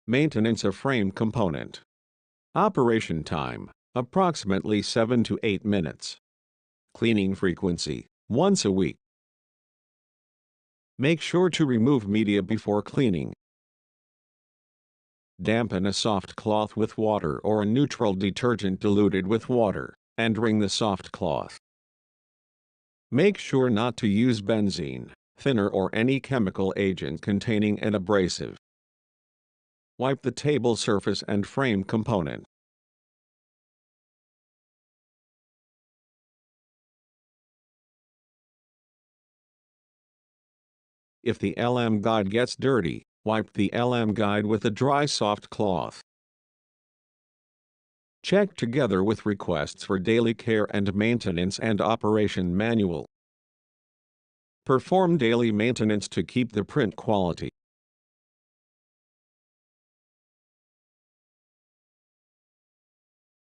Maintenance of frame component. Operation time, approximately 7 to 8 minutes. Cleaning frequency, once a week. Make sure to remove media before cleaning. Dampen a soft cloth with water or a neutral detergent diluted with water, and wring the soft cloth. Make sure not to use benzene, thinner or any chemical agent containing an abrasive. Wipe the table surface and frame component. If the LM guide gets dirty, wipe the LM guide with a dry soft cloth. Check together with requests for daily care and maintenance and operation manual. Perform daily maintenance to keep the print quality.